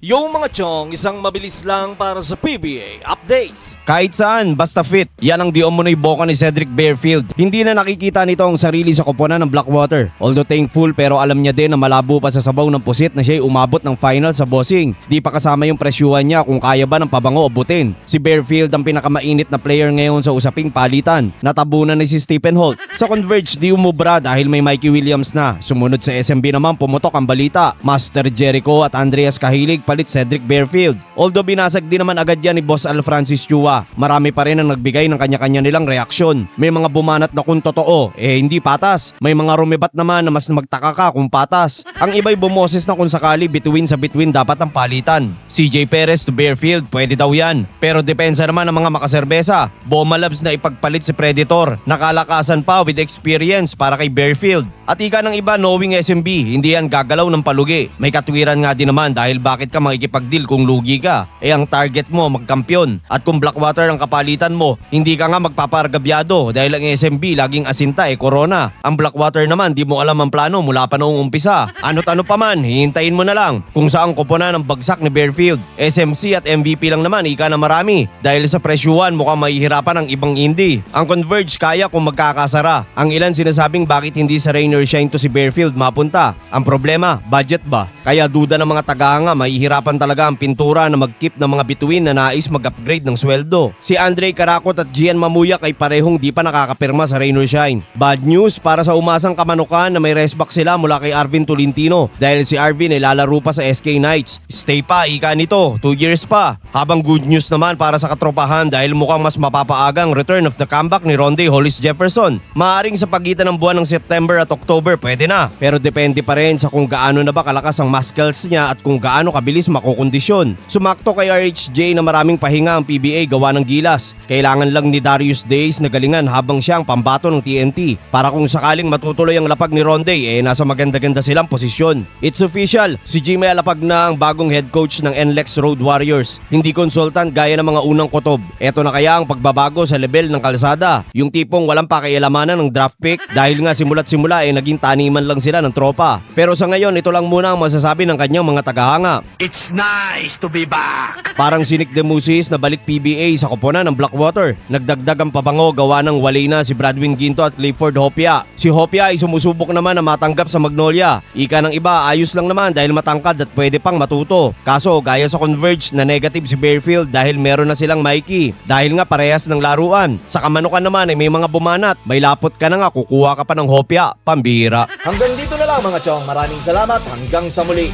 Yung mga chong, isang mabilis lang para sa PBA updates. Kahit saan, basta fit. Yan ang di umunoy boka ni Cedric Barefield. Hindi na nakikita nito ang sarili sa koponan ng Blackwater. Although thankful, pero alam niya din na malabo pa sa sabaw ng pusit na siya'y umabot ng final sa bossing. Di pa kasama yung presyuhan niya kung kaya ba ng pabango abutin. Si Barefield ang pinakamainit na player ngayon sa usaping palitan. Natabunan ni si Stephen Holt. Sa Converge, di umubra dahil may Mikey Williams na. Sumunod sa SMB naman pumutok ang balita. Master Jericho at Andreas Cahilig palit Cedric Barefield. Although binasag din naman agad yan ni Boss Al Francis Chua, marami pa rin ang nagbigay ng kanya-kanya nilang reaksyon. May mga bumanat na kung totoo, hindi patas. May mga rumibat naman na mas magtaka ka kung patas. Ang iba'y bumoses na kung sakali between dapat ang palitan. CJ Perez to Barefield, pwede daw yan. Pero depensa naman ng mga makaserbesa. Boma Labs na ipagpalit si Predator. Nakalakasan pa with experience para kay Barefield. At ika ng iba knowing SMB, hindi yan gagalaw ng palugi. May katwiran nga din naman dahil bakit ka makikipag-deal kung lugi ka? Ang target mo magkampyon. At kung Blackwater ang kapalitan mo, hindi ka nga magpapargabyado dahil ang SMB laging asinta Corona. Ang Blackwater naman di mo alam ang plano mula pa noong umpisa. Ano't ano pa man, hihintayin mo na lang kung saan koponan ng bagsak ni Barefield. SMC at MVP lang naman, ika na marami. Dahil sa presyuhan mukhang mahihirapan ang ibang indie. Ang Converge kaya kung magkakasara. Ang ilan sinasabing bakit hindi sa rain or shine to si Barefield mapunta. Ang problema, budget ba? Kaya duda ng mga tagahanga, mahihirapan talaga ang pintura na mag-keep ng mga bituin na nais mag-upgrade ng sweldo. Si Andre Karakot at Gian Mamuyak ay parehong di pa nakakapirma sa rain or shine. Bad news para sa umasang kamanukan na may restback sila mula kay Arvin Tolentino dahil si Arvin ay lalaro pa sa SK Knights. Stay pa, ika nito, 2 years pa. Habang good news naman para sa katropahan dahil mukhang mas mapapaagang return of the comeback ni Ronde Hollis Jefferson. Maaring sa pagitan ng buwan ng September at October pwede na, pero depende pa rin sa kung gaano na ba kalakas ang muscles niya at kung gaano kabilis makokondisyon. Sumakto kay RHJ na maraming pahinga ang PBA gawa ng gilas. Kailangan lang ni Darius Days na galingan habang siyang pambato ng TNT para kung sakaling matutuloy ang lapag ni Ronde nasa maganda-ganda silang posisyon. It's official, si Jimmy Alapag na ang bagong head coach ng NLEX Road Warriors. Hindi consultant gaya ng mga unang kutob. Eto na kaya ang pagbabago sa level ng kalsada. Yung tipong walang pakialamanan ng draft pick dahil nga simula't simula naging taniman lang sila ng tropa. Pero sa ngayon ito lang muna ang masasabi ng kanyang mga tagahanga. It's nice to be back! Parang si Nick Demusis na balik PBA sa koponan ng Blackwater. Nagdagdag ang pabango gawa ng walay na si Bradwin Ginto at Clifford Hopia. Si Hopia ay sumusubok naman na matanggap sa Magnolia. Ika ng iba ayos lang naman dahil matangkad at pwede pang matuto. Kaso gaya sa Converge na negative si Barefield dahil meron na silang Mikey. Dahil nga parehas ng laruan. Sa Kamanukan naman may mga bumanat. May lapot ka na nga kukuha ka pa ng Hopia. Pambira. Hanggang dito na lang mga chong. Maraming salamat. Hanggang sa muli.